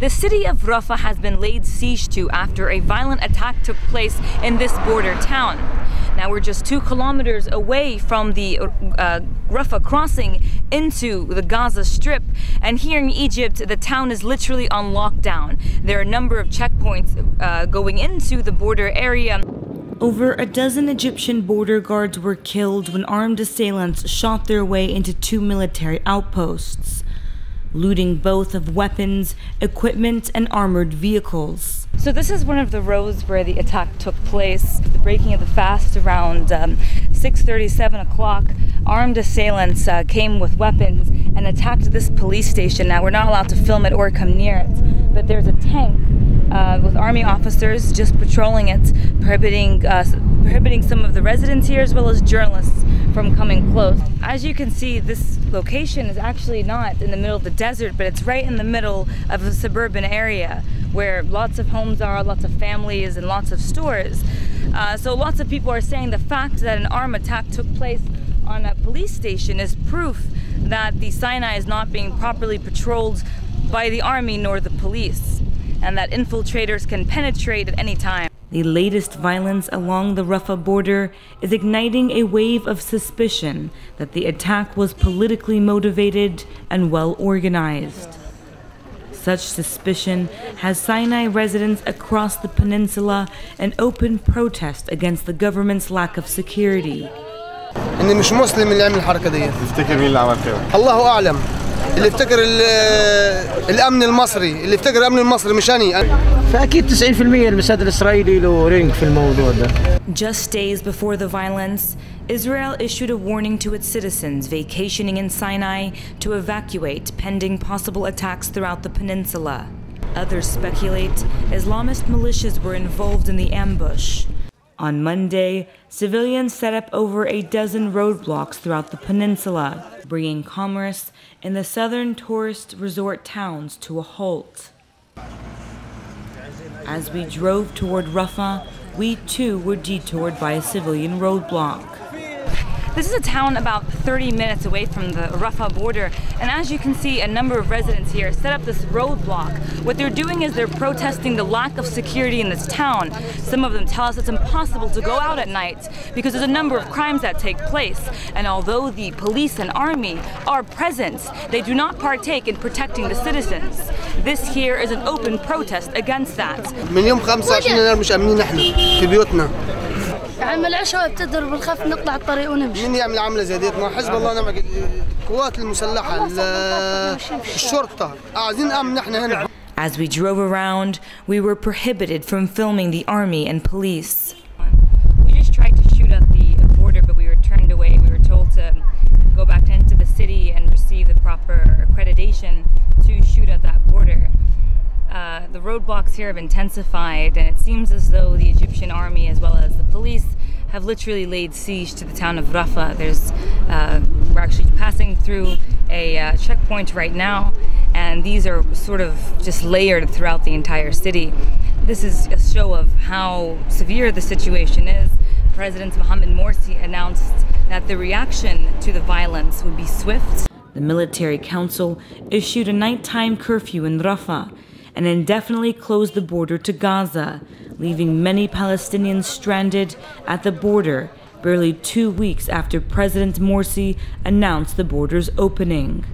The city of Rafah has been laid siege to after a violent attack took place in this border town. Now we're just 2 kilometers away from the Rafah crossing into the Gaza Strip, and here in Egypt the town is literally on lockdown. There are a number of checkpoints going into the border area. Over a dozen Egyptian border guards were killed when armed assailants shot their way into 2 military outposts, looting both of weapons, equipment, and armored vehicles. So this is one of the roads where the attack took place, the breaking of the fast around 6:30, 7 o'clock. Armed assailants came with weapons and attacked this police station. Now we're not allowed to film it or come near it, but there's a tank with army officers just patrolling it, prohibiting some of the residents here as well as journalists from coming close. As you can see, this location is actually not in the middle of the desert, but it's right in the middle of a suburban area where lots of homes are, lots of families, and lots of stores. So lots of people are saying the fact that an armed attack took place on a police station is proof that the Sinai is not being properly patrolled by the army nor the police, and that infiltrators can penetrate at any time. The latest violence along the Rafah border is igniting a wave of suspicion that the attack was politically motivated and well organized. Such suspicion has Sinai residents across the peninsula in open protest against the government's lack of security. إني مش مسلم اللي عمل الحركة دي. تفتكر مين اللي عمل كده؟ الله أعلم. اللي افتكر الأمن المصري، اللي افتكر الأمن المصري مش أنا. فأكيد 90% المساد الإسرائيلي له رينج في الموضوع ده. Just days before the violence, Israel issued a warning to its citizens vacationing in Sinai to evacuate pending possible attacks throughout the peninsula. Others speculate Islamist militias were involved in the ambush. On Monday, civilians set up over a dozen roadblocks throughout the peninsula, bringing commerce in the southern tourist resort towns to a halt. As we drove toward Rafah, we too were detoured by a civilian roadblock. This is a town about 30 minutes away from the Rafah border, and as you can see, a number of residents here set up this roadblock. What they're doing is they're protesting the lack of security in this town. Some of them tell us it's impossible to go out at night because there's a number of crimes that take place, and although the police and army are present, they do not partake in protecting the citizens. This here is an open protest against that. من يوم 25 يناير مش آمنين نحن في بيوتنا. عم العشاء بتضرب بنخاف نقطع الطريق ونمشي. مين يعمل عملة زي ديت؟ ما حزب الله نعم القوات المسلحة الشرطة عايزين أمن نحن هنا. As we drove around, we were prohibited from filming the army and police. We just tried to shoot at the border, but we were turned away. We were told to go back into the city and receive the proper accreditation to shoot at that border. The roadblocks here have intensified, and it seems as though the Egyptian army as well as the police have literally laid siege to the town of Rafah. We're actually passing through a checkpoint right now, and these are sort of just layered throughout the entire city. This is a show of how severe the situation is. President Mohammed Morsi announced that the reaction to the violence would be swift. The military council issued a nighttime curfew in Rafah and indefinitely closed the border to Gaza, leaving many Palestinians stranded at the border barely 2 weeks after President Morsi announced the border's opening.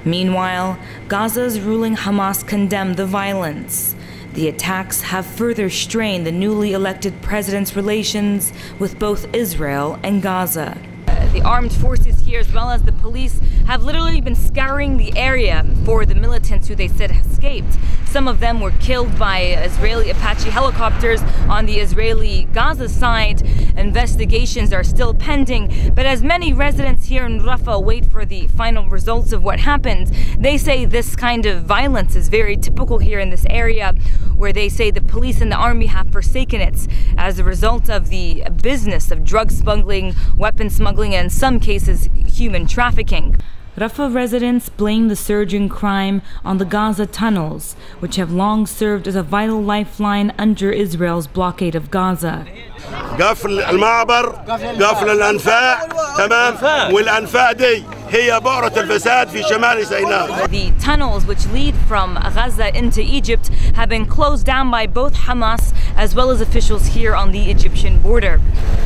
Meanwhile, Gaza's ruling Hamas condemned the violence. The attacks have further strained the newly elected president's relations with both Israel and Gaza. The armed forces here, as well as the police, have literally been scouring the area for the militants who they said escaped. Some of them were killed by Israeli Apache helicopters on the Israeli Gaza side. Investigations are still pending, but as many residents here in Rafah wait for the final results of what happened, they say this kind of violence is very typical here in this area, where they say the police and the army have forsaken it as a result of the business of drug smuggling, weapon smuggling, and in some cases, human trafficking. Rafah residents blame the surge in crime on the Gaza tunnels, which have long served as a vital lifeline under Israel's blockade of Gaza. قفل المعبر قفل الأنفاق تمام والأنفاق دي هي بؤرة الفساد في شمال سيناء. The tunnels which lead from Gaza into Egypt have been closed down by both Hamas as well as officials here on the Egyptian border.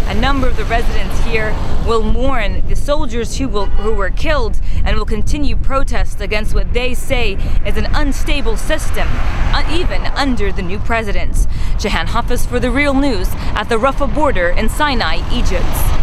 A number of the residents here will mourn the soldiers who were killed and will continue protests against what they say is an unstable system, even under the new president. Jahan Hafiz for The Real News at the Rafah border in Sinai, Egypt.